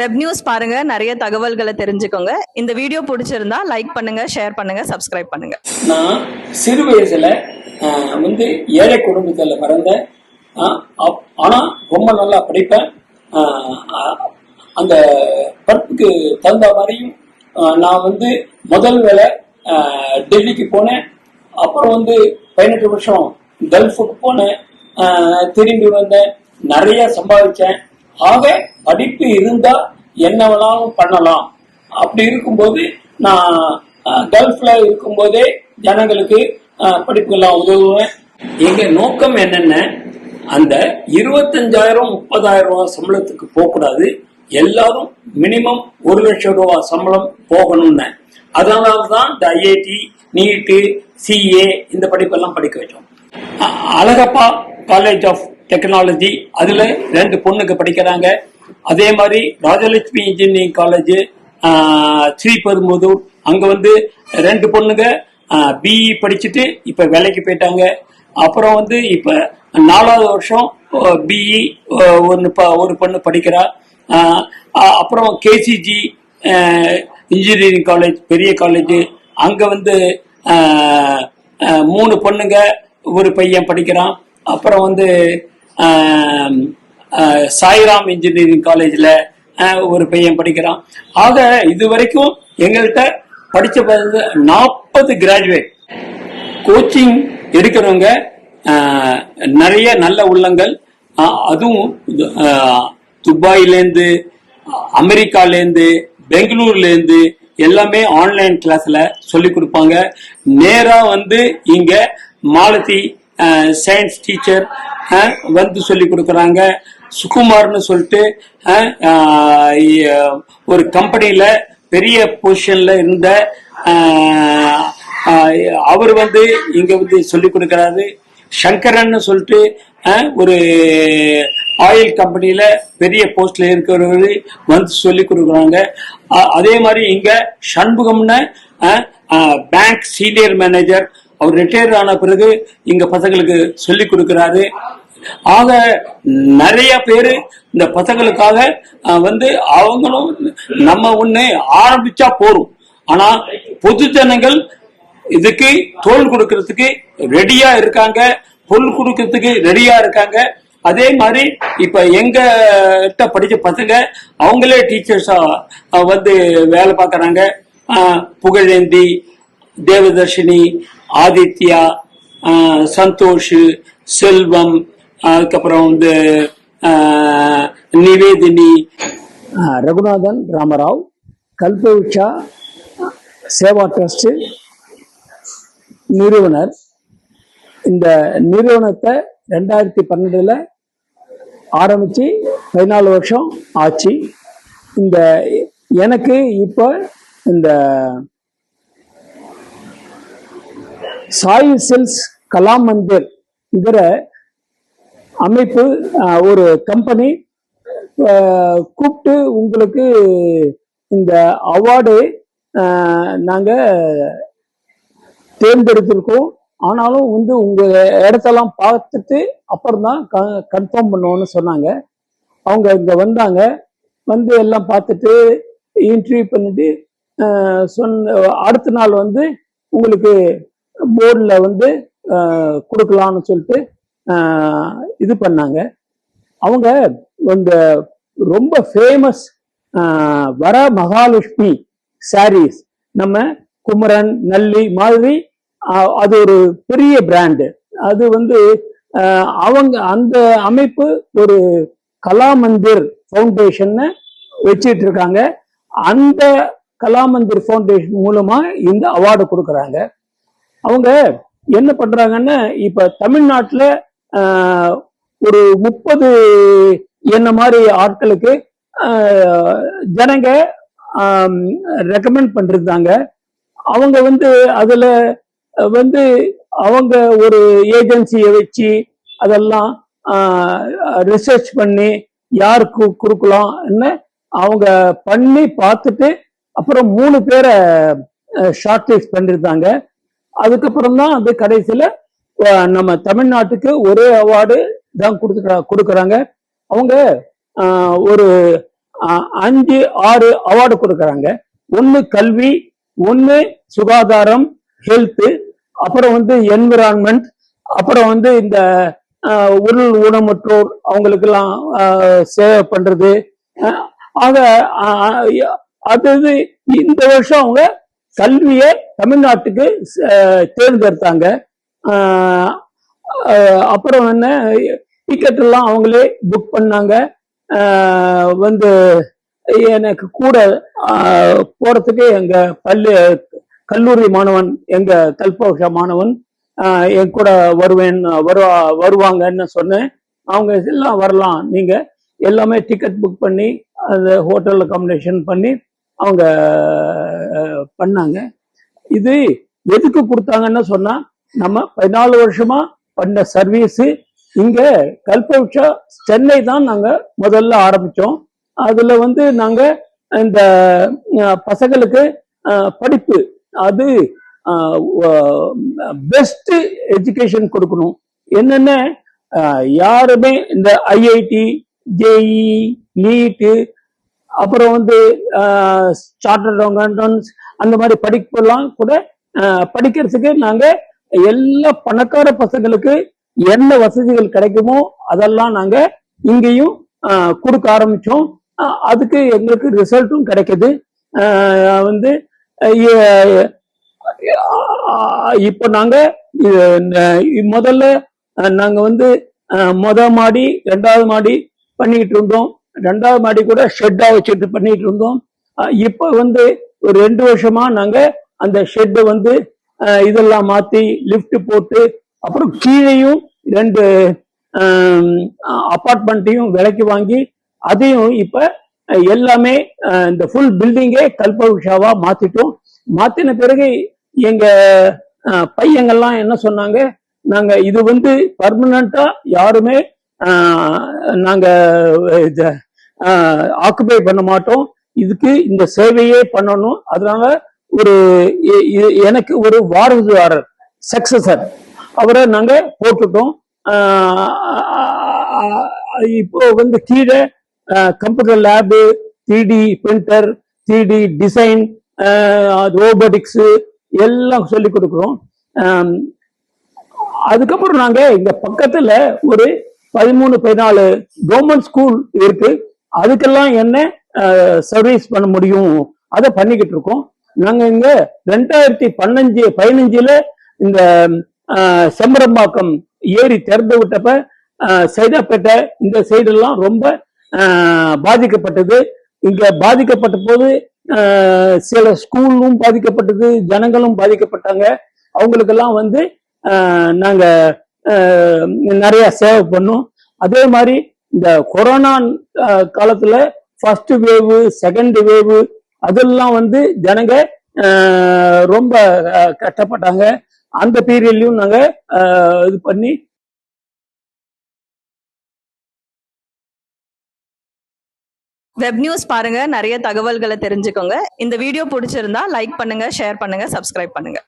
Web news பாருங்க, நிறைய தகவல்களை தெரிஞ்சுக்கோங்க. இந்த வீடியோ பிடிச்சிருந்தா லைக் பண்ணுங்க, ஷேர் பண்ணுங்க, சப்ஸ்கிரைப் பண்ணுங்க. நான் சிறு வயசுல வந்து ஏழை குடும்பத்துல பிறந்தேன். ஆனா ரொம்ப நல்லா படிப்பேன். அந்த படிப்புக்கு தகுந்த மாதிரியும் நான் வந்து முதல் வேலை டெல்லிக்கு போனேன். அப்புறம் வந்து 18 வருஷம் கல்ஃபுக்கு போனேன். திரும்பி வந்தேன், நிறைய சம்பாதிச்சேன். ஆக படிப்பு இருந்தா என்ன வேணாலும் பண்ணலாம். அப்படி இருக்கும்போது நான் கல்ஃப்ல இருக்கும்போதே ஜனங்களுக்கு படிப்புக்கெல்லாம் உதவுவேன். எங்க நோக்கம் என்னென்ன, அந்த 25,000 30,000 ரூபாய் சம்பளத்துக்கு போகக்கூடாது. எல்லாரும் மினிமம் 1 லட்சம் ரூபாய் சம்பளம் போகணும்னு. அதனாலதான் இந்த ஐஐடி, நீட்டு, சிஏ இந்த படிப்பெல்லாம் படிக்க வச்சோம். அழகப்பா காலேஜ் ஆஃப் டெக்னாலஜி, அதுல 2 பொண்ணுங்க படிக்கிறாங்க. அதே மாதிரி ராஜலட்சுமி இன்ஜினியரிங் காலேஜ் ஸ்ரீபெரும்புதூர், அங்க வந்து 2 பொண்ணுங்க பிஇ படிச்சுட்டு இப்ப வேலைக்கு போயிட்டாங்க. அப்புறம் வந்து இப்ப 4வது வருஷம் பிஇ ஒரு பொண்ணு படிக்கிறா. அப்புறம் கேசிஜி இன்ஜினியரிங் காலேஜ், பெரிய காலேஜ், அங்க வந்து 3 பொண்ணுங்க ஒரு பையன் படிக்கிறான். அப்புறம் வந்து சாய்ராம் இன்ஜினியரிங் காலேஜ்ல ஒரு பையன் படிக்கிறான். ஆக இது வரைக்கும் எங்கள்கிட்ட படிச்ச 40 கிராஜுவேட். கோச்சிங் எடுக்கிறவங்க நிறைய நல்ல உள்ளங்கள். அதுவும் துபாயிலேருந்து, அமெரிக்காலேருந்து, பெங்களூர்லேருந்து எல்லாமே ஆன்லைன் கிளாஸ்ல சொல்லி கொடுப்பாங்க. நேரா வந்து இங்க மாலதி சயின்ஸ் டீச்சர் வந்து சொல்லி கொடுக்கறாங்க. சுகுமார்னு சொல்லிட்டு ஒரு கம்பெனில பெரிய பொசிஷன்ல இருந்த அவர் வந்து இங்க வந்து சொல்லி கொடுக்கறாரு. சங்கரன் சொல்லிட்டு ஒரு ஆயில் கம்பெனில பெரிய போஸ்ட்ல இருக்கிறவரு வந்து சொல்லி கொடுக்குறாங்க. அதே மாதிரி இங்க சண்முகம்னு பேங்க் சீனியர் மேனேஜர், அவர் ரிட்டையர் ஆன பிறகு இங்க பசங்களுக்கு சொல்லி கொடுக்கிறாரு. ஆக நிறைய பேரு இந்த பசங்களுக்காக வந்து அவங்களும் நம்ம ஒண்ணு ஆரம்பிச்சா போறோம். ஆனா பொது ஜனங்கள் இதுக்கு தோல் கொடுக்கறதுக்கு ரெடியா இருக்காங்க, பொருள் கொடுக்கறதுக்கு ரெடியா இருக்காங்க. அதே மாதிரி இப்ப எங்க படிச்ச பசங்க அவங்களே டீச்சர்ஸா வந்து வேலை பார்க்கறாங்க. புகழேந்தி, தேவதர்ஷினி, ஆதித்யா, சந்தோஷ், செல்வம், அதுக்கப்புறம் வந்து நிவேதினி, ரகுநாதன் ராமராவ், கல்பவృక్షா சேவா ட்ரஸ்ட் நிறுவனர். இந்த நிறுவனத்தை 2012 ஆரம்பிச்சு 14 வருஷம் ஆச்சு. இந்த எனக்கு இப்ப இந்த சாய் செல்ஸ் கலாம் மந்திர்ங்கிற அமைப்பு, ஒரு கம்பெனி கூப்பிட்டு உங்களுக்கு இந்த அவார்டு நாங்க தேர்ந்தெடுத்திருக்கோம். ஆனாலும் வந்து உங்க இடத்தெல்லாம் பார்த்துட்டு அப்புறம் தான் கன்ஃபார்ம் பண்ணுவோம்னு சொன்னாங்க. அவங்க இங்க வந்தாங்க, வந்து எல்லாம் பார்த்துட்டு இன்டர்வியூ பண்ணிட்டு அடுத்த நாள் வந்து உங்களுக்கு போர்டில் வந்து கொடுக்கலாம்னு சொல்லிட்டு இது பண்ணாங்க. அவங்க இந்த ரொம்ப ஃபேமஸ் வர மகாலட்சுமி சாரீஸ், நம்ம குமரன், நல்லி மாதிரி அது ஒரு பெரிய பிராண்டு. அது வந்து அவங்க அந்த அமைப்பு ஒரு கலாமந்திர் ஃபவுண்டேஷன் வச்சிட்டு இருக்காங்க. அந்த கலாமந்திர் ஃபவுண்டேஷன் மூலமா இந்த அவார்டு கொடுக்கறாங்க. அவங்க என்ன பண்றாங்கன்னா, இப்ப தமிழ்நாட்டுல ஒரு 30 என்ன மாதிரி ஆட்களுக்கு ஜனங்க ரெக்கமெண்ட் பண்ணிருந்தாங்க. அவங்க வந்து அதுல வந்து அவங்க ஒரு ஏஜென்சியை வச்சு அதெல்லாம் ரிசர்ச் பண்ணி யாருக்கு கொடுக்கலாம்னு அவங்க பண்ணி பார்த்துட்டு அப்புறம் 3 பேரை ஷார்ட் லிஸ்ட் பண்ணிருந்தாங்க. அதுக்கப்புறம் தான் அது கடைசியில நம்ம தமிழ்நாட்டுக்கு ஒரே அவார்டு தான் கொடுக்கறாங்க. அவங்க ஒரு 5 6 அவார்டு கொடுக்கறாங்க. ஒன்னு கல்வி, ஒன்னு சுகாதாரம், ஹெல்த், அப்புறம் வந்து என்விரான்மெண்ட், அப்புறம் வந்து இந்த உடல் ஊனமுற்றோர் அவங்களுக்கெல்லாம் சேவை பண்றது. ஆக அது இந்த வருஷம் அவங்க கல்வியை தமிழ்நாட்டுக்கு தேர்ந்தெடுத்தாங்க. அப்புறம் என்ன டிக்கெட் எல்லாம் அவங்களே புக் பண்ணாங்க. வந்து எனக்கு கூட போறதுக்கு எங்க கல்லூரி மாணவன், எங்க கல்பவர்ஷ மாணவன் என் கூட வருவாங்கன்னு சொன்னேன். அவங்க எல்லாம் வரலாம், நீங்க எல்லாமே டிக்கெட் புக் பண்ணி அந்த ஹோட்டல் அகாமடேஷன் பண்ணி அவங்க பண்ணாங்க. இது எதுக்கு கொடுத்தாங்கன்னு சொன்னா, நம்ம 14 வருஷமா பண்ண சர்வீஸ். இங்க கல்பவர்ஷா சென்னை தான் நாங்க முதல்ல ஆரம்பிச்சோம். அதுல வந்து நாங்க இந்த பசங்களுக்கு படிப்பு, அது பெஸ்ட் எஜுகேஷன் கொடுக்கணும். என்னென்ன யாருமே இந்த ஐஐடி, ஜேஇ, நீட்டு, அப்புறம் வந்து சார்ட்டர்ட் அக்கவுண்டன்ஸ் அந்த மாதிரி படிப்பெல்லாம் கூட படிக்கிறதுக்கு நாங்க எல்லா பணக்கார பசங்களுக்கு என்ன வசதிகள் கிடைக்குமோ அதெல்லாம் நாங்க இங்கேயும் கொடுக்க ஆரம்பிச்சோம். அதுக்கு எங்களுக்கு ரிசல்ட்டும் கிடைக்குது. வந்து இப்போ நாங்க முதல்ல நாங்க வந்து மாடி, 2வது மாடி பண்ணிட்டு இருந்தோம். 2வது மாடி கூட ஷெட்டா வச்சுட்டு பண்ணிட்டு இருந்தோம். இப்ப வந்து ஒரு 2 வருஷமா நாங்க அந்த ஷெட் வந்து இதெல்லாம் மாத்தி லிஃப்ட் போட்டு, அப்புறம் கீழேயும் 2 அபார்ட்மெண்ட்டையும் விலைக்கு வாங்கி அதையும் இப்ப எல்லாமே இந்த ஃபுல் பில்டிங்கே கல்பவர்ஷாவா மாத்திட்டோம். மாத்தின பிறகு எங்க பையங்கள்லாம் என்ன சொன்னாங்க, நாங்க இது வந்து பர்மனண்டா யாருமே நாங்க ஆக்குபை பண்ண மாட்டோம், இதுக்கு இந்த சேவையே பண்ணணும். அதனால எனக்கு ஒரு வாரசுதாரர், சக்சஸர், அவரை நாங்க போட்டுட்டோம். இப்போ வந்து கீழே computer lab, 3D printer, 3D design, robotics எல்லாம் சொல்லி கொடுக்குறோம். அதுக்கப்புறம் நாங்க இங்க பக்கத்துல ஒரு 13-14 கவர்மெண்ட் ஸ்கூல் இருக்கு. அதுக்கெல்லாம் என்ன சர்வீஸ் பண்ண முடியும் அதை பண்ணிக்கிட்டு இருக்கோம். நாங்க இங்க 2015 இந்த செம்பரம்பாக்கம் ஏரி திறந்து விட்டப்ப சைதாப்பேட்டை இந்த சைடெல்லாம் ரொம்ப பாதிக்கப்பட்டது. இங்க பாதிக்கப்பட்ட போது சில ஸ்கூலும் பாதிக்கப்பட்டது, ஜனங்களும் பாதிக்கப்பட்டாங்க. அவங்களுக்கெல்லாம் வந்து நாங்க நிறைய சேவை பண்ணோம். அதே மாதிரி இந்த கொரோனா காலத்துல ஃபர்ஸ்ட் வேவ், செகண்ட் வேவ் அதெல்லாம் வந்து ஜனங்க ரொம்ப கஷ்டப்பட்டாங்க. அந்த பீரியட்லயும் நாங்க இது பண்ணி வெப் நியூஸ் பாருங்க, நிறைய தகவல்களை தெரிஞ்சுக்கோங்க. இந்த வீடியோ பிடிச்சிருந்தா லைக் பண்ணுங்க, ஷேர் பண்ணுங்க, சப்ஸ்கிரைப் பண்ணுங்க.